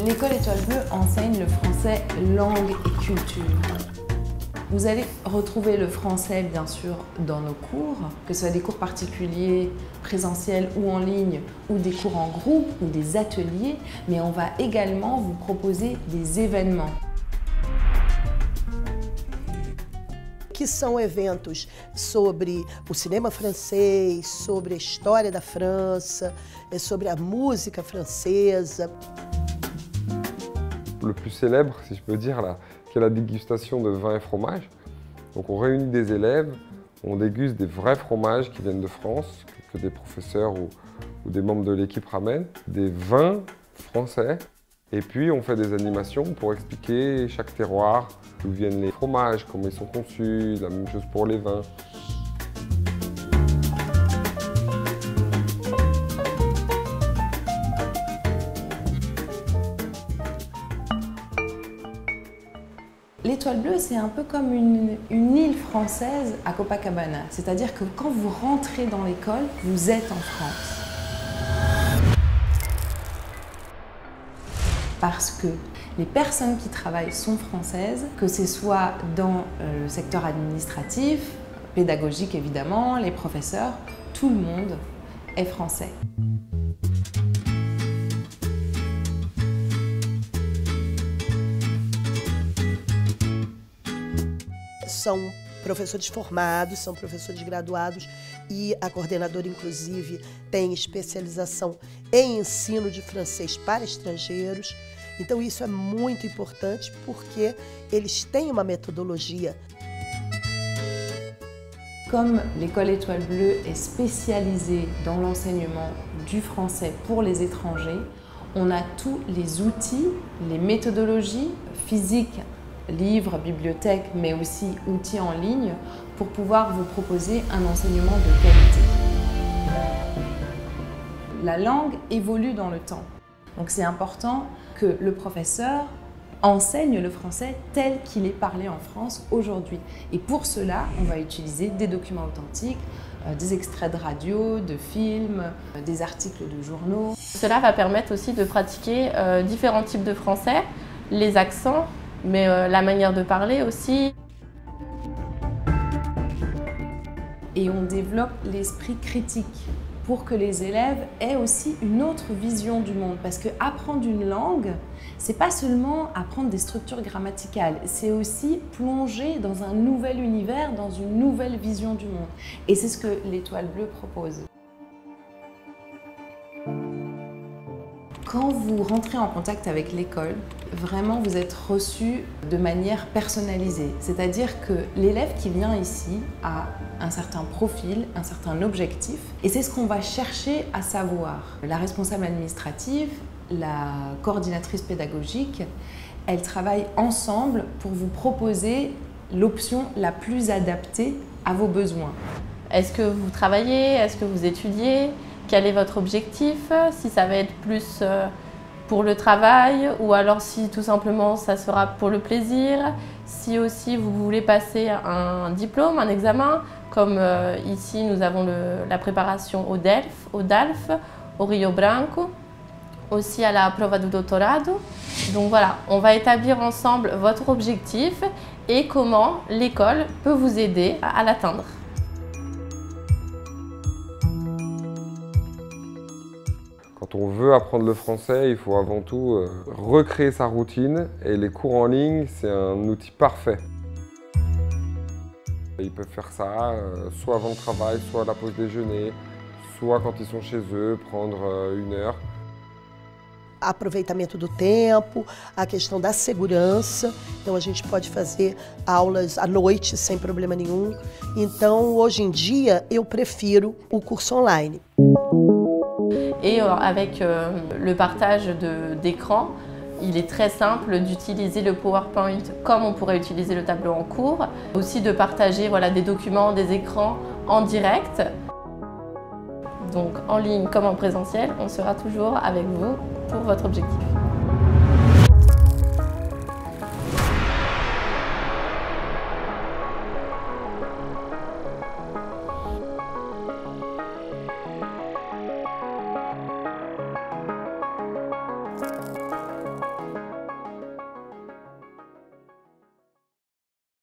L'école Étoile Bleue enseigne le français langue et culture. Vous allez retrouver le français, bien sûr, dans nos cours, que ce soit des cours particuliers, présentiels ou en ligne, ou des cours en groupe, ou des ateliers, mais on va également vous proposer des événements. Que são eventos sobre o cinema francês, sobre a história da França, sobre a música francesa. Le plus célèbre, si je peux dire, là, qui est la dégustation de vin et fromage. Donc on réunit des élèves, on déguste des vrais fromages qui viennent de France, que des professeurs ou des membres de l'équipe ramènent, des vins français. Et puis on fait des animations pour expliquer chaque terroir, d'où viennent les fromages, comment ils sont conçus, la même chose pour les vins. L'Étoile Bleue, c'est un peu comme une île française à Copacabana. C'est-à-dire que quand vous rentrez dans l'école, vous êtes en France. Parce que les personnes qui travaillent sont françaises, que ce soit dans le secteur administratif, pédagogique évidemment, les professeurs, tout le monde est français. São professores formados, são professores graduados e a coordenadora, inclusive, tem especialização em ensino de francês para estrangeiros. Então isso é muito importante porque eles têm uma metodologia. Comme l'école Étoile Bleue est spécialisée dans l'enseignement du français pour les étrangers, on a tous les outils, les méthodologies physiques, livres, bibliothèques, mais aussi outils en ligne pour pouvoir vous proposer un enseignement de qualité. La langue évolue dans le temps, donc c'est important que le professeur enseigne le français tel qu'il est parlé en France aujourd'hui. Et pour cela, on va utiliser des documents authentiques, des extraits de radio, de films, des articles de journaux. Cela va permettre aussi de pratiquer différents types de français, les accents, mais la manière de parler aussi. Et on développe l'esprit critique pour que les élèves aient aussi une autre vision du monde. Parce que apprendre une langue, c'est pas seulement apprendre des structures grammaticales, c'est aussi plonger dans un nouvel univers, dans une nouvelle vision du monde. Et c'est ce que l'Étoile Bleue propose. Quand vous rentrez en contact avec l'école, vraiment vous êtes reçu de manière personnalisée. C'est-à-dire que l'élève qui vient ici a un certain profil, un certain objectif, et c'est ce qu'on va chercher à savoir. La responsable administrative, la coordinatrice pédagogique, elles travaillent ensemble pour vous proposer l'option la plus adaptée à vos besoins. Est-ce que vous travaillez? Est-ce que vous étudiez? Quel est votre objectif? Si ça va être plus pour le travail ou alors si tout simplement ça sera pour le plaisir. Si aussi vous voulez passer un diplôme, un examen, comme ici nous avons la préparation au DALF, au Rio Branco, aussi à la Prova do Doutorado. Donc voilà, on va établir ensemble votre objectif et comment l'école peut vous aider à l'atteindre. Quand on veut apprendre le français, il faut avant tout recréer sa routine et les cours en ligne, c'est un outil parfait. Ils peuvent faire ça soit avant le travail, soit à la pause déjeuner, soit quand ils sont chez eux, prendre une heure. Aproveitamento do tempo, a questão da segurança, então a gente pode fazer aulas à noite sem problema nenhum. Então hoje em dia eu prefiro o curso online. Et avec le partage d'écran, il est très simple d'utiliser le PowerPoint comme on pourrait utiliser le tableau en cours. Aussi de partager voilà, des documents, des écrans en direct. Donc en ligne comme en présentiel, on sera toujours avec vous pour votre objectif.